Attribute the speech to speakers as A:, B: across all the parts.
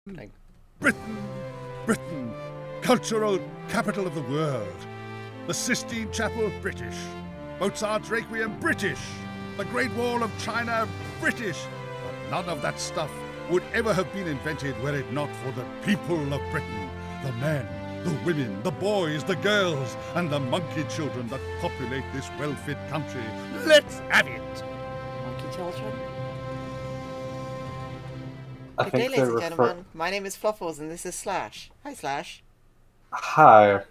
A: Like,
B: Britain, Britain, cultural capital of the world. The Sistine Chapel, British. Mozart's Requiem, British. The Great Wall of China, British. But none of that stuff would ever have been invented were it not for the people of Britain. The men, the women, the boys, the girls, and the monkey children that populate this well-fit country. Let's have it!
A: monkey children?
C: I
A: Good day,
C: think
A: ladies and gentlemen. My name is Fluffles, and this is Slash. Hi, Slash.
C: Hi.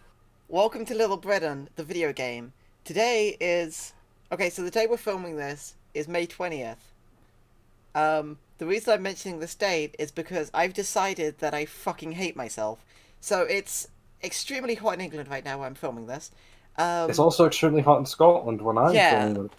A: Welcome to Little Britain, the video game. Today is... Okay, so the day we're filming this is May 20th. The reason I'm mentioning this date is because I've decided that I fucking hate myself. So it's extremely hot in England right now where I'm filming this.
C: It's also extremely hot in Scotland when I'm filming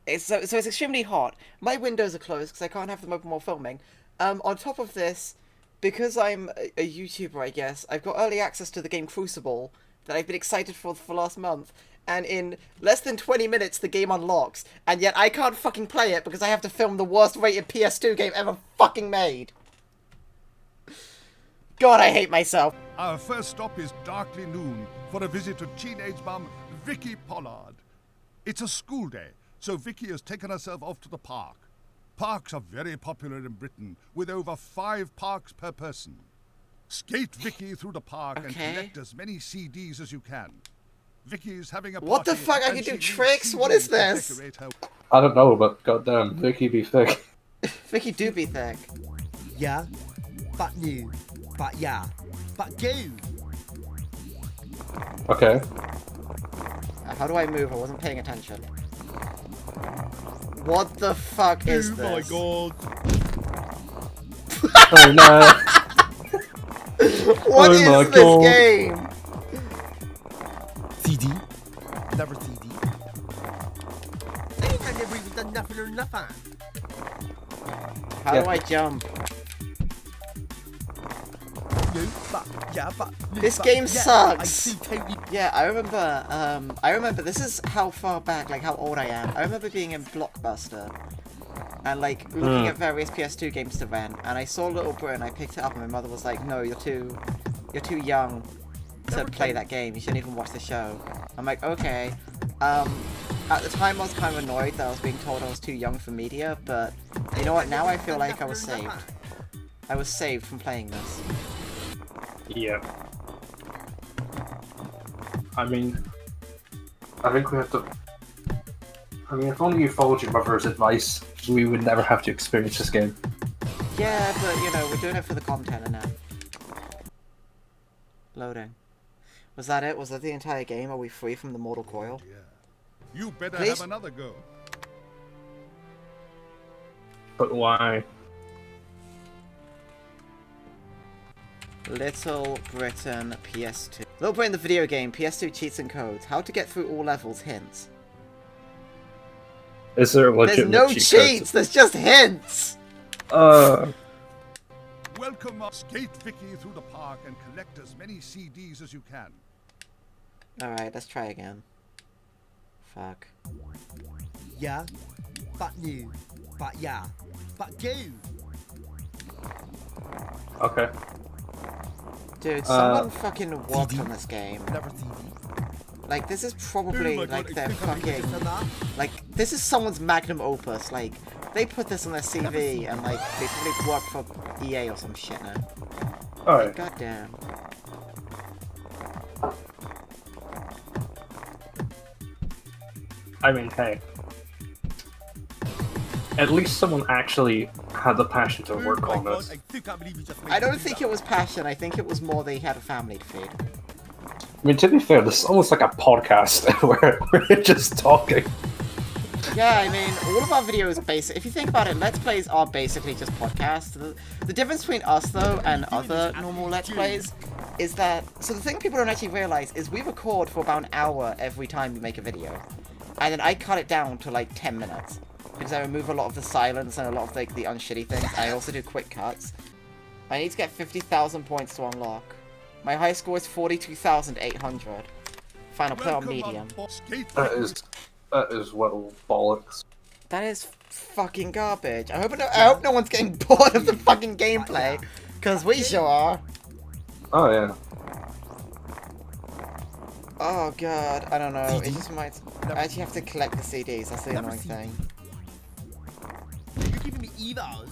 C: it.
A: So it's extremely hot. My windows are closed because I can't have them open while filming. On top of this, because I'm a YouTuber, I guess, I've got early access to the game Crucible that I've been excited for last month. And in less than 20 minutes, the game unlocks. And yet I can't fucking play it because I have to film the worst rated PS2 game ever fucking made. God, I hate myself.
B: Our first stop is darkly noon for a visit to teenage mum Vicky Pollard. It's a school day, so Vicky has taken herself off to the park. Parks are very popular in Britain, with over 5 parks per person. Skate Vicky through the park and collect as many CDs as you can. Vicky's having a party.
A: What the fuck? I can do tricks? What is this?
C: I don't know, but goddamn, Vicky be thick.
A: Vicky do be thick.
D: Yeah, but new, but yeah, but go.
C: Okay.
A: How do I move? I wasn't paying attention. What the fuck is this?
B: Oh my god.
C: Oh no.
A: What is
C: my
A: this
C: God.
A: game?
D: CD, never CD. I think I never even done nothing or nothing.
A: How
C: Yeah.
A: do I jump?
D: No, but yeah, but no,
A: This
D: but,
A: game
D: yeah,
A: sucks.
D: I see totally.
A: Yeah, I remember, this is how far back, like how old I am. I remember being in Blockbuster and like looking at various PS2 games to rent, and I saw Little Britain, I picked it up and my mother was like, no, you're too young to play that game, you shouldn't even watch the show. I'm like, okay. At the time I was kind of annoyed that I was being told I was too young for media, but you know what, now I feel like I was saved. I was saved from playing this.
C: Yeah. I mean, I think we have to... I mean, if only you followed your mother's advice, we would never have to experience this game.
A: Yeah, but you know, we're doing it for the content now. Loading. Was that it? Was that the entire game? Are we free from the mortal coil?
B: Yeah. You better
A: Please?
B: have another go.
C: But why?
A: Little Britain PS2. Little Britain the video game, PS2 cheats and codes. How to get through all levels, hints.
C: Is there a
A: There's
C: legitimate
A: no
C: cheat
A: cheats, there's just hints!
C: code?
B: Welcome up. Skate Vicky through the park and collect as many CDs as you can.
A: Alright, let's try again. Fuck.
D: Yeah, but new, but yeah, but go.
C: Okay.
A: Dude, someone fucking worked
D: CD?
A: on this game.
D: Never CD.
A: Like, this is probably,
B: Oh my God,
A: like, their
B: I think I'm
A: fucking...
D: And that.
A: Like, this is someone's magnum opus. Like, they put this on their CV and, like, they probably work for EA or some shit now.
C: Alright.
A: Goddamn.
C: I mean, hey. At least someone actually had the passion to work
D: Oh my
C: on
D: God,
C: this.
D: I still can't believe you just made
A: I don't
D: me do
A: think
D: that.
A: it was passion, I think it was more they had a family to feed.
C: I mean, to be fair, this is almost like a podcast where we're just talking.
A: Yeah, I mean, all of our videos if you think about it, Let's Plays are basically just podcasts. The difference between us, though, and other normal Let's Plays is that... So the thing people don't actually realize is we record for about an hour every time we make a video. And then I cut it down to, like, 10 minutes. Because I remove a lot of the silence and a lot of, like, the unshitty things. I also do quick cuts. I need to get 50,000 points to unlock. My high score is 42,800. Fine, I'll play on medium.
B: Skate
C: That
B: Vicky.
C: is well bollocks.
A: That is fucking garbage. I hope no one's getting bored of the fucking gameplay. Because we sure are.
C: Oh yeah.
A: Oh god, I don't know.
D: CD?
A: It just reminds. I actually have to collect the CDs. That's the
D: Never
A: annoying
D: CD.
A: thing.
D: You're giving me evos.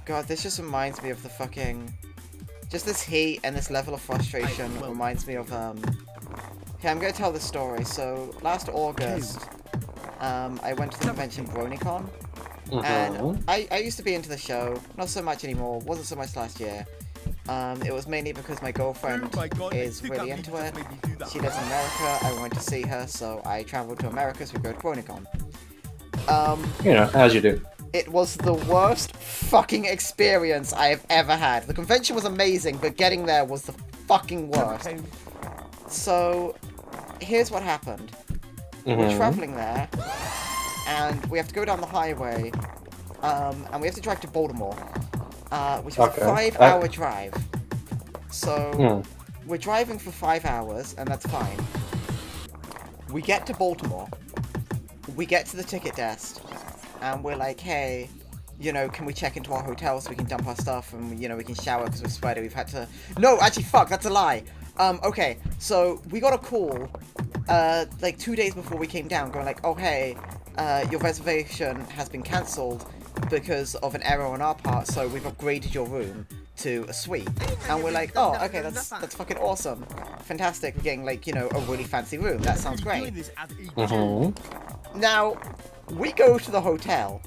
A: God, this just reminds me of the fucking. Just this heat and this level of frustration reminds me of Okay, I'm gonna tell the story. So last August, I went to the convention BronyCon, and I used to be into the show. Not so much anymore. Wasn't so much last year. It was mainly because my girlfriend
D: Oh my God,
A: is
D: I think
A: really
D: I
A: into
D: just
A: it.
D: made me do that.
A: She lives in America. I went to see her, so I traveled to America so we go to BronyCon.
C: You know, as you do.
A: It was the worst fucking experience I have ever had. The convention was amazing, but getting there was the fucking worst. So, here's what happened. We're traveling there, and we have to go down the highway, and we have to drive to Baltimore, which is a 5-hour drive. So, we're driving for 5 hours, and that's fine. We get to Baltimore. We get to the ticket desk, and we're like, hey, you know, can we check into our hotel so we can dump our stuff and, you know, we can shower because we're sweaty. We've had to... No, actually, fuck, that's a lie. Okay, so we got a call, like 2 days before we came down going like, oh, hey, your reservation has been cancelled because of an error on our part, so we've upgraded your room to a suite. And we're like, oh, okay, that's fucking awesome. Fantastic, we're getting, like, you know, a really fancy room. That sounds great. Now, we go to the hotel,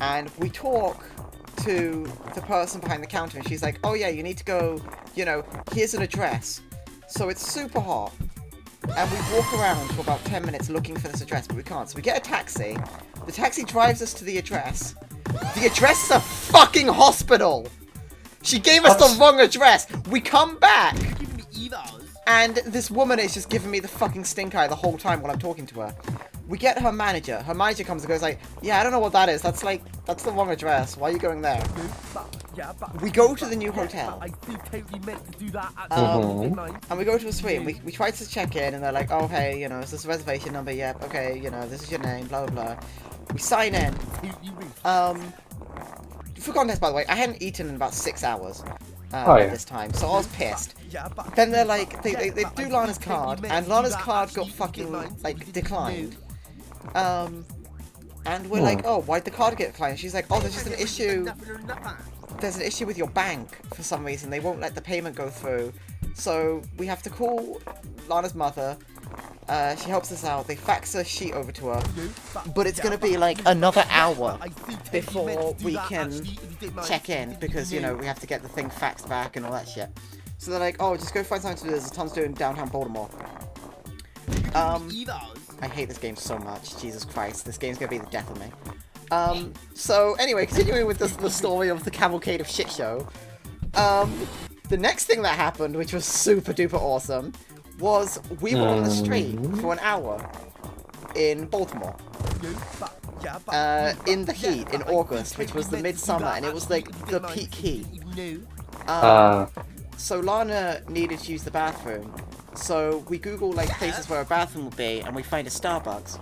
A: and we talk to the person behind the counter, and she's like, oh yeah, you need to go, you know, here's an address. So it's super hot, and we walk around for about 10 minutes looking for this address, but we can't. So we get a taxi, the taxi drives us to the address. The address is a fucking hospital! She gave us the wrong address! We come back! And this woman is just giving me the fucking stink eye the whole time while I'm talking to her. We get her manager. Her manager comes and goes like, yeah, I don't know what that is. That's like, that's the wrong address. Why are you going there? We go to the new hotel. And we go to a suite. We try to check in and they're like, oh, hey, you know, is this a reservation number? Yep, okay, you know, this is your name, blah, blah, blah. We sign in. For context, by the way, I hadn't eaten in about 6 hours. At this time, so I was pissed. Then they're like, they do Lana's card, and Lana's card got fucking, like, declined. And we're like, oh, why'd the card get declined? She's like, oh, there's just an issue. There's an issue with your bank for some reason. They won't let the payment go through. So we have to call Lana's mother. She helps us out. They fax a sheet over to her. But it's gonna be like another hour before we can check in because, you know, we have to get the thing faxed back and all that shit. So they're like, oh, just go find something to do. There's a ton to do in downtown Baltimore. I hate this game so much. Jesus Christ. This game's gonna be the death of me. So anyway, continuing with the story of the cavalcade of shit show. The next thing that happened, which was super duper awesome, was we were on the street for an hour in Baltimore. In the heat, in August, which was the midsummer, and it was like the peak heat. So Lana needed to use the bathroom. So we Google like places where a bathroom would be, and we find a Starbucks.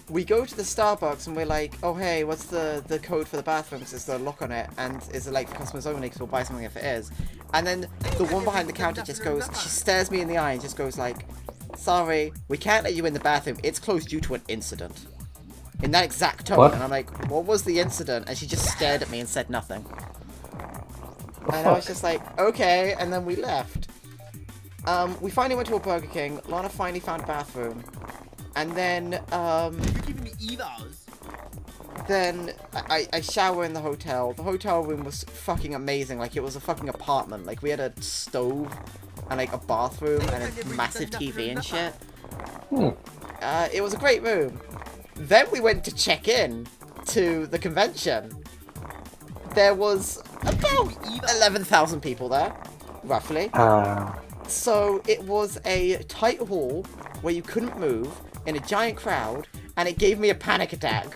A: We go to the Starbucks and we're like, oh hey, what's the code for the bathroom? Because there's a lock on it, and is it like for customers only? Because we'll buy something if it is. And then the one behind the counter just goes, she stares me in the eye and just goes like, sorry, we can't let you in the bathroom. It's closed due to an incident. In that exact tone.
C: What?
A: And I'm like, what was the incident? And she just stared at me and said nothing. And I was just like, okay, and then we left. We finally went to a Burger King. Lana finally found a bathroom. And then, then I shower in the hotel. The hotel room was fucking amazing. Like, it was a fucking apartment. Like, we had a stove and, like, a bathroom and a massive TV and shit. It was a great room. Then we went to check in to the convention. There was about 11,000 people there, roughly. So it was a tight hall where you couldn't move in a giant crowd, and it gave me a panic attack.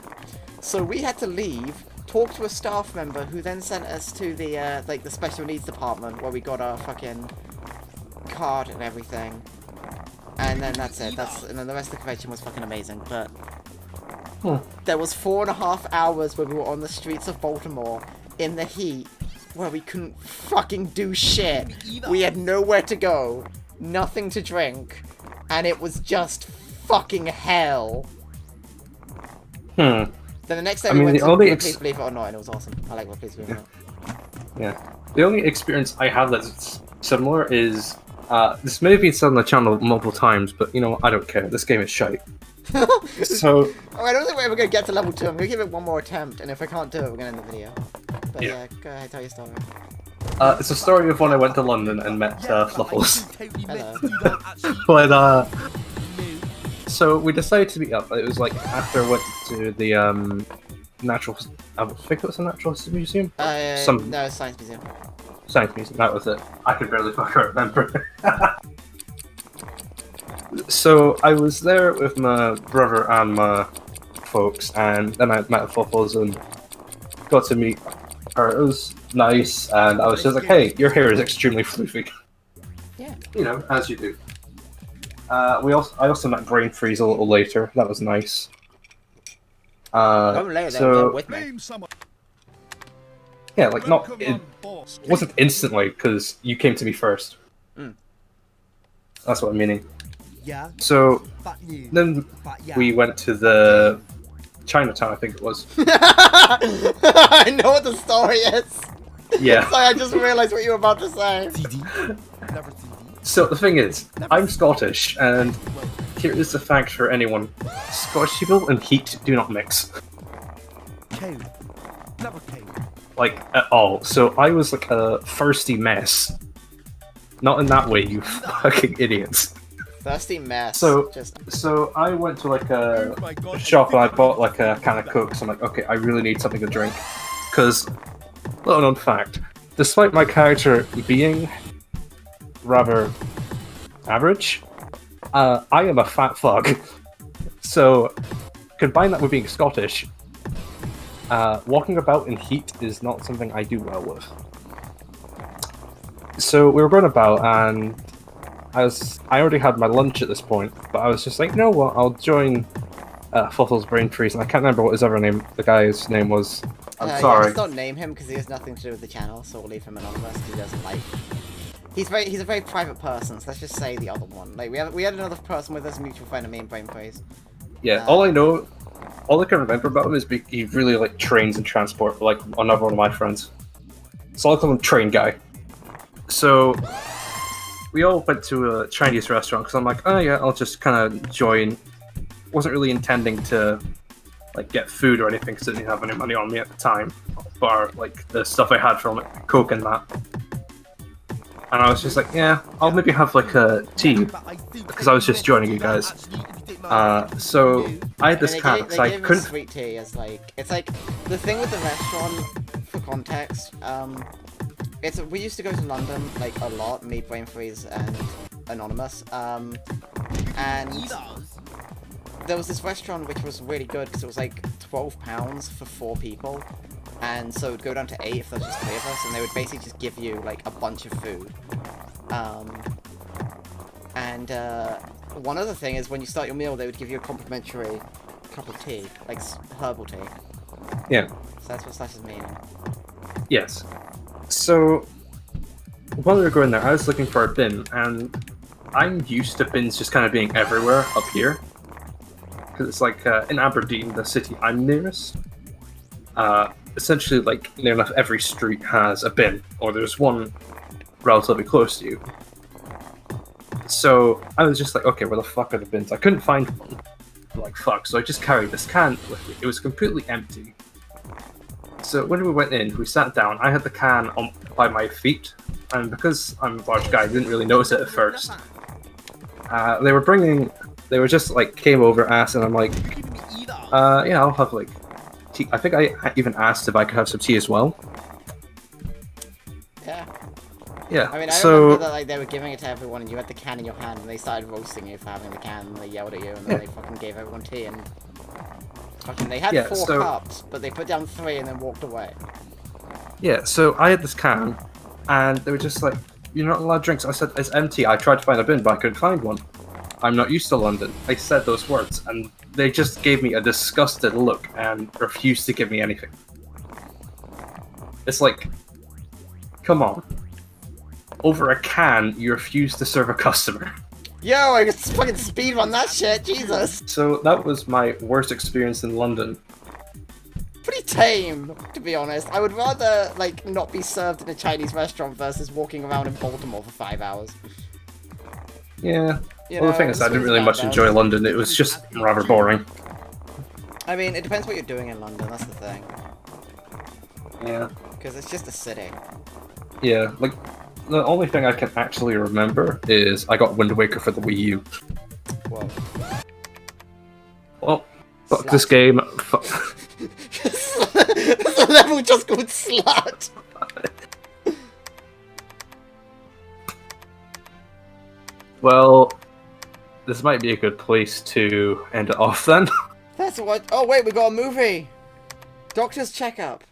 A: So we had to leave, talk to a staff member who then sent us to the like the special needs department where we got our fucking card and everything. And then that's it. And then the rest of the convention was fucking amazing. But There was 4.5 hours where we were on the streets of Baltimore in the heat where we couldn't fucking do shit. We had nowhere to go, nothing to drink, and it was just fucking hell. Then the next day we went to Please Believe It or Not, and it was awesome. I like Please Believe It or Not.
C: Yeah. The only experience I have that's similar is, this may have been said on the channel multiple times, but you know what, I don't care. This game is shite. So...
A: Oh, I don't think we're ever going to get to level 2. I'm going to give it one more attempt, and if I can't do it, we're going to end the video. But yeah, go ahead, tell your story.
C: It's a story of when I went to London and met Fluffles.
A: Hello.
C: But, so we decided to meet up. It was like after I went to the, natural... I think it was a natural history museum?
A: No, Science Museum.
C: Science museum, that was it. I could barely fucking remember. So I was there with my brother and my folks, and then I met Fluffles and got to meet her. It was nice, and I was just like, "Hey, your hair is extremely floofy."
A: Yeah.
C: You know, as you do. I also met Brain Freeze a little later. That was nice.
A: Later, with me.
B: Name someone.
C: Yeah, like it wasn't instantly because you came to me first. That's what I'm meaning.
D: Yeah.
C: So then we went to the Chinatown, I think it was.
A: I know what the story is.
C: Yeah.
A: Sorry, I just realized what you were about to say.
C: So the thing is, I'm Scottish, and here is the fact for anyone: Scottish people and heat do not mix. Like at all. So I was like a thirsty mess. Not in that way, you fucking idiots.
A: Thirsty mess.
C: So I went to like a shop and I bought like a can of Coke. So I'm like, okay, I really need something to drink. Because, little known fact, despite my character being rather average, I am a fat fuck. So, combine that with being Scottish, walking about in heat is not something I do well with. So we were going about, and I already had my lunch at this point, but I was just like, you know what, I'll join Fluffles Brain Freeze, and I can't remember what the guy's name was. I'm sorry.
A: Let's not name him because he has nothing to do with the channel, so we'll leave him anonymous because he doesn't like. He's a very private person, so let's just say the other one. Like we had another person with us, a mutual friend of me and Brain Freeze.
C: Yeah, all I can remember about him is he really like trains in transport, like another one of my friends. So I'll call him Train Guy. So we all went to a Chinese restaurant because I'm like, oh yeah, I'll just kind of join. Wasn't really intending to like get food or anything because I didn't have any money on me at the time, bar like the stuff I had from like, Coke and that. And I was just like, yeah, I'll maybe have like a tea because I was just joining you guys. So I had this can because I couldn't.
A: Sweet tea as like it's like the thing with the restaurant for context. We used to go to London like a lot, me, Brain Freeze, and Anonymous. And there was this restaurant which was really good because it was like £12 for 4 people, and so it would go down to 8 if there's just 3 of us, and they would basically just give you like a bunch of food. One other thing is when you start your meal, they would give you a complimentary cup of tea, like herbal tea.
C: Yeah.
A: So that's what Slash is meaning.
C: Yes. So, while we were going there, I was looking for a bin, and I'm used to bins just kind of being everywhere up here. Because it's like, in Aberdeen, the city I'm nearest, essentially, like, near enough every street has a bin, or there's one relatively close to you. So, I was just like, okay, where the fuck are the bins? I couldn't find one. Like, fuck, so I just carried this can with me. It was completely empty. So when we went in, we sat down, I had the can by my feet, and because I'm a large guy, I didn't really notice it at first. They were just like, came over, asked, and I'm like, yeah, I'll have like tea. I think I even asked if I could have some tea as well.
A: Yeah.
C: Yeah,
A: I mean, I remember that like, they were giving it to everyone, and you had the can in your hand, and they started roasting you for having the can, and they yelled at you, and then they fucking gave everyone tea, and... Fucking, they had 4 cups, but they put down 3 and then walked away.
C: Yeah, so I had this can, and they were just like, you're not allowed drinks. I said, it's empty. I tried to find a bin, but I couldn't find one. I'm not used to London. I said those words, and they just gave me a disgusted look and refused to give me anything. It's like, come on. Over a can, you refuse to serve a customer.
A: Yo, I just fucking speedrun that shit, Jesus.
C: So that was my worst experience in London.
A: Pretty tame, to be honest. I would rather, like, not be served in a Chinese restaurant versus walking around in Baltimore for 5 hours.
C: Yeah.
A: You
C: Well,
A: know,
C: the thing is, I didn't really
A: bad
C: much
A: though.
C: enjoy London. It was just rather boring.
A: I mean, it depends what you're doing in London, that's the thing.
C: Yeah.
A: Because it's just a city.
C: Yeah, like, the only thing I can actually remember is I got Wind Waker for the Wii U.
A: Whoa.
C: Well, fuck
A: Slut.
C: this game.
A: There's a level just called Slut!
C: Well, this might be a good place to end it off then.
A: That's what. Oh, wait, we got a movie! Doctor's Checkup.